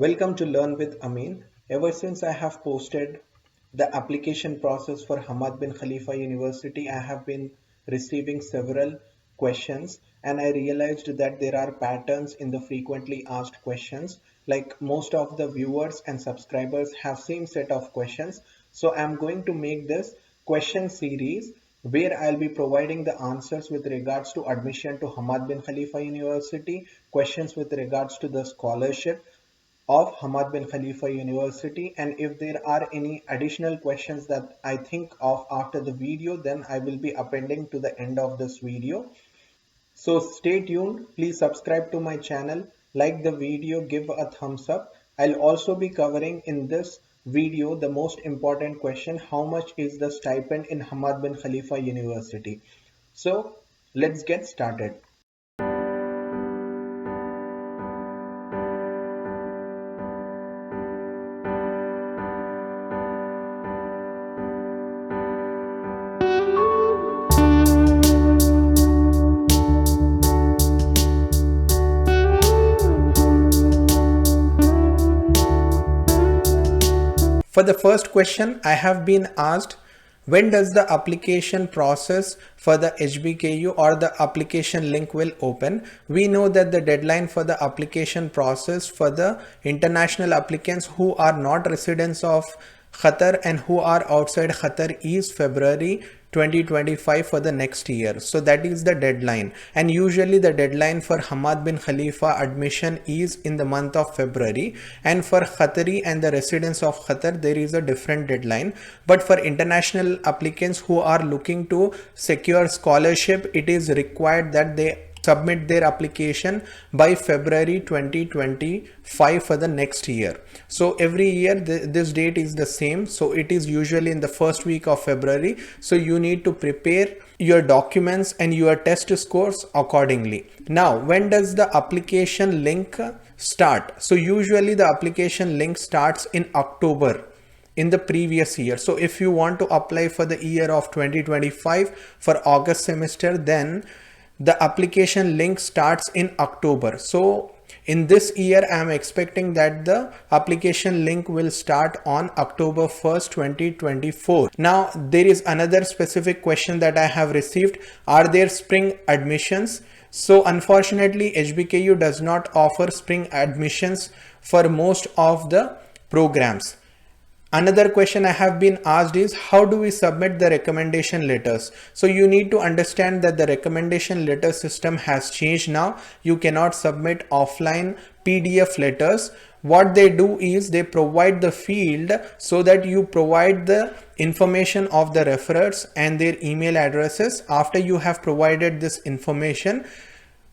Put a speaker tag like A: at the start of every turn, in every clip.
A: Welcome to Learn with Amine. Ever since I have posted the application process for Hamad Bin Khalifa University, I have been receiving several questions and I realized that there are patterns in the frequently asked questions. Like most of the viewers and subscribers have same set of questions. So I'm going to make this question series where I'll be providing the answers with regards to admission to Hamad Bin Khalifa University, questions with regards to the scholarship of Hamad Bin Khalifa University, and if there are any additional questions that I think of after the video, then I will be appending to the end of this video. So stay tuned, please subscribe to my channel, like the video, give a thumbs up. I'll also be covering in this video the most important question: how much is the stipend in Hamad Bin Khalifa University? So let's get started. For the first question, I have been asked, when does the application process for the HBKU or the application link will open? We know that the deadline for the application process for the international applicants who are not residents of Qatar and who are outside Qatar is February 2025 for the next year. So that is the deadline, and usually the deadline for Hamad Bin Khalifa admission is in the month of February, and for Qatari and the residents of Qatar there is a different deadline. But for international applicants who are looking to secure scholarship, it is required that they submit their application by February 2025 for the next year. So every year this date is the same, so it is usually in the first week of February. So you need to prepare your documents and your test scores accordingly. Now, when does the application link start? So usually the application link starts in October in the previous year. So if you want to apply for the year of 2025 for August semester, then the application link starts in October. So in this year, I am expecting that the application link will start on October 1st, 2024. Now, there is another specific question that I have received. Are there spring admissions? So unfortunately, HBKU does not offer spring admissions for most of the programs. Another question I have been asked is, how do we submit the recommendation letters? So you need to understand that the recommendation letter system has changed now. You cannot submit offline PDF letters. What they do is they provide the field so that you provide the information of the referrers and their email addresses. After you have provided this information,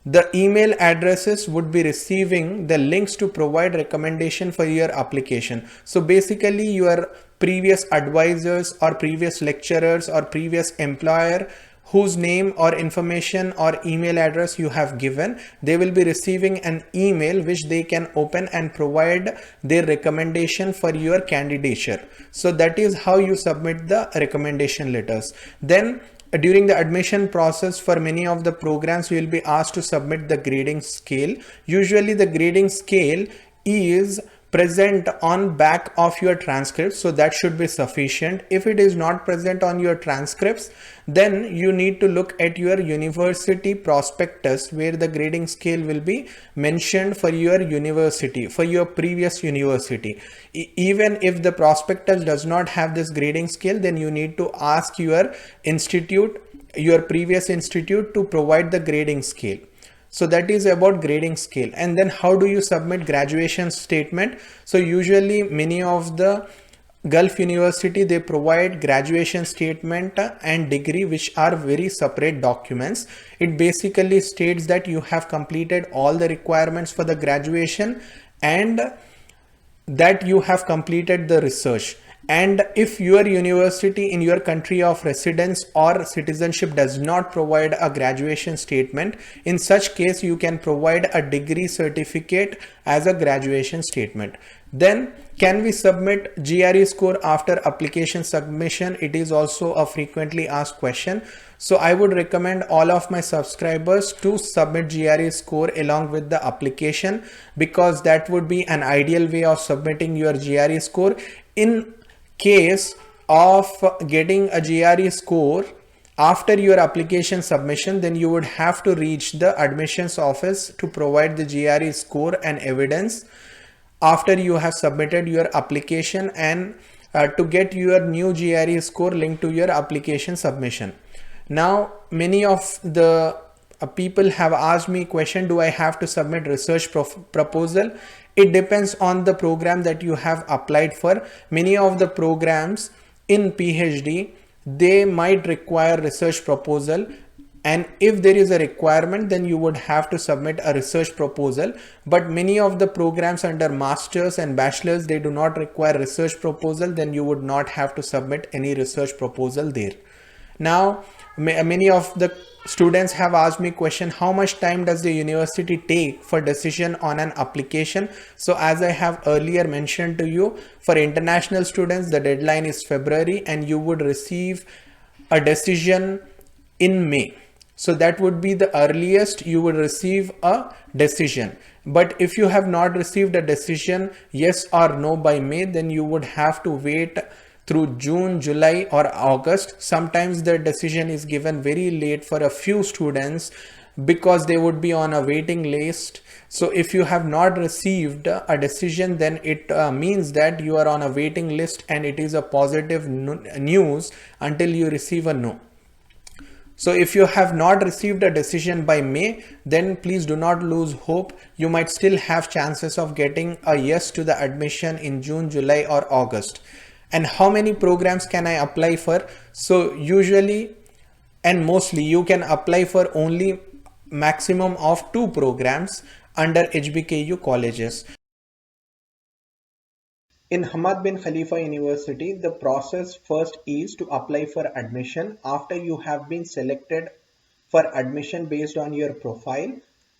A: the email addresses would be receiving the links to provide recommendation for your application. So basically your previous advisors or previous lecturers or previous employer whose name or information or email address you have given, they will be receiving an email which they can open and provide their recommendation for your candidature. So that is how you submit the recommendation letters. Then during the admission process for many of the programs, you will be asked to submit the grading scale. Usually the grading scale is present on back of your transcripts, so that should be sufficient. If it is not present on your transcripts, then you need to look at your university prospectus where the grading scale will be mentioned for your university, for your previous university. Even if the prospectus does not have this grading scale, then you need to ask your institute, your previous institute, to provide the grading scale. So that is about grading scale. And then how do you submit graduation statement? So usually many of the Gulf University, they provide graduation statement and degree, which are very separate documents. It basically states that you have completed all the requirements for the graduation and that you have completed the research. And if your university in your country of residence or citizenship does not provide a graduation statement, in such case you can provide a degree certificate as a graduation statement. Then can we submit GRE score after application submission? It is also a frequently asked question. So I would recommend all of my subscribers to submit GRE score along with the application, because that would be an ideal way of submitting your GRE score. In case of getting a GRE score after your application submission, then you would have to reach the admissions office to provide the GRE score and evidence after you have submitted your application, and to get your new GRE score linked to your application submission. Now, many of the people have asked me question, do I have to submit research proposal? It depends on the program that you have applied for. Many of the programs in PhD, they might require research proposal, and if there is a requirement, then you would have to submit a research proposal. But many of the programs under masters and bachelors, they do not require research proposal, then you would not have to submit any research proposal there. Now, many of the students have asked me question, how much time does the university take for decision on an application? So as I have earlier mentioned to you, for international students, the deadline is February, and you would receive a decision in May. So that would be the earliest you would receive a decision. But if you have not received a decision, yes or no, by May, then you would have to wait through June, July or August. Sometimes the decision is given very late for a few students because they would be on a waiting list. So if you have not received a decision, then it means that you are on a waiting list, and it is a positive news until you receive a no. So if you have not received a decision by May, then please do not lose hope. You might still have chances of getting a yes to the admission in June, July or August. And how many programs can I apply for? So usually and mostly you can apply for only maximum of 2 programs under HBKU colleges. In Hamad Bin Khalifa University, the process first is to apply for admission. After you have been selected for admission based on your profile,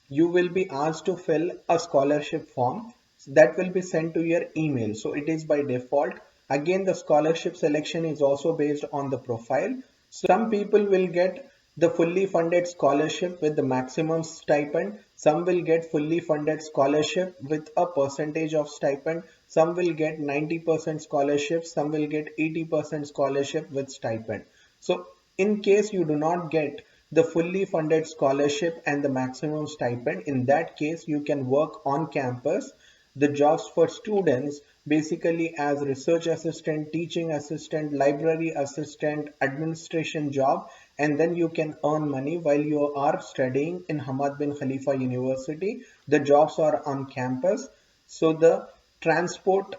A: you will be asked to fill a scholarship form that will be sent to your email. So it is by default. Again, the scholarship selection is also based on the profile. Some people will get the fully funded scholarship with the maximum stipend. Some will get fully funded scholarship with a percentage of stipend. Some will get 90% scholarship. Some will get 80% scholarship with stipend. So in case you do not get the fully funded scholarship and the maximum stipend, in that case you can work on campus. The jobs for students basically as research assistant, teaching assistant, library assistant, administration job, and then you can earn money while you are studying in Hamad Bin Khalifa University. The jobs are on campus, so the transport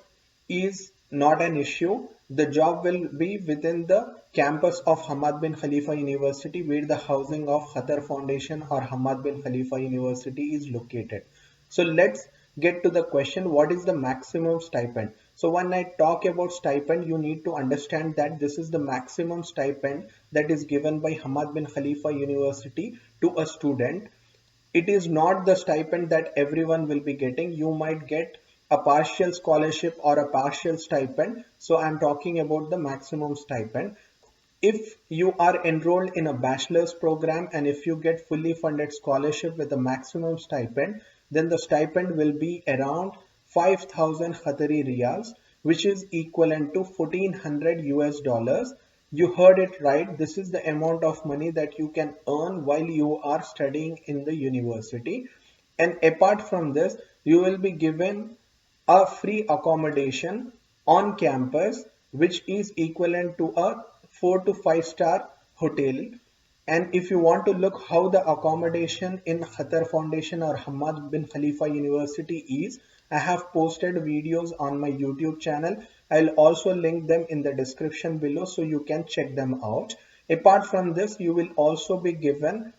A: is not an issue. The job will be within the campus of Hamad Bin Khalifa University, where the housing of Qatar Foundation or Hamad Bin Khalifa University is located. So let's get to the question, what is the maximum stipend? So when I talk about stipend, you need to understand that this is the maximum stipend that is given by Hamad Bin Khalifa University to a student. It is not the stipend that everyone will be getting. You might get a partial scholarship or a partial stipend. So I'm talking about the maximum stipend. If you are enrolled in a bachelor's program and if you get fully funded scholarship with a maximum stipend, then the stipend will be around 5,000 Qatari riyals, which is equivalent to 1400 US dollars. You heard it right. This is the amount of money that you can earn while you are studying in the university. And apart from this, you will be given a free accommodation on campus, which is equivalent to a 4 to 5 star hotel. And if you want to look how the accommodation in Qatar Foundation or Hamad Bin Khalifa University is, I have posted videos on my YouTube channel. I'll also link them in the description below so you can check them out. Apart from this, you will also be given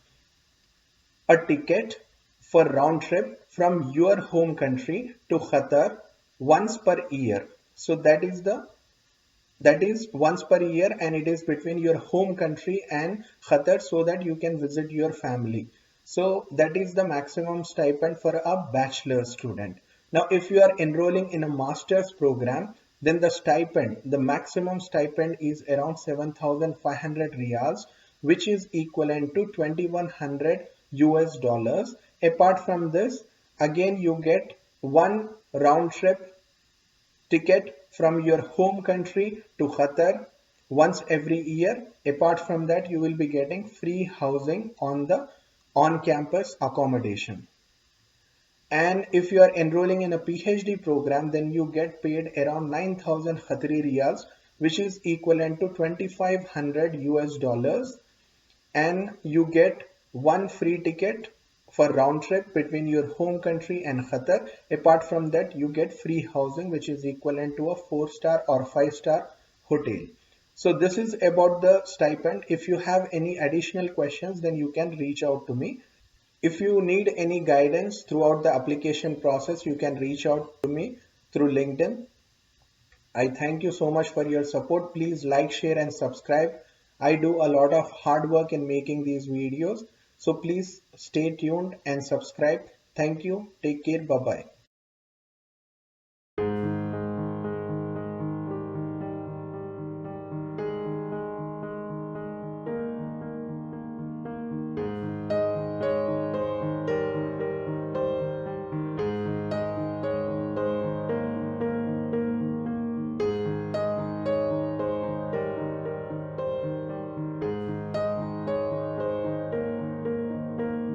A: a ticket for round trip from your home country to Qatar once per year. So that is once per year, and it is between your home country and Qatar so that you can visit your family. So that is the maximum stipend for a bachelor student. Now if you are enrolling in a master's program, then the maximum stipend is around 7,500 riyals. which is equivalent to 2100 US dollars. Apart from this, again you get one round trip ticket from your home country to Qatar once every year. Apart from that, you will be getting free housing on the on-campus accommodation. And if you are enrolling in a PhD program, then you get paid around 9,000 Qatari riyals, which is equivalent to 2,500 US dollars. And you get one free ticket for round trip between your home country and Qatar. Apart from that, you get free housing, which is equivalent to a 4-star or 5-star hotel. So this is about the stipend. If you have any additional questions, then you can reach out to me. If you need any guidance throughout the application process, you can reach out to me through LinkedIn. I thank you so much for your support. Please like, share and subscribe. I do a lot of hard work in making these videos. So please stay tuned and subscribe. Thank you. Take care. Bye bye.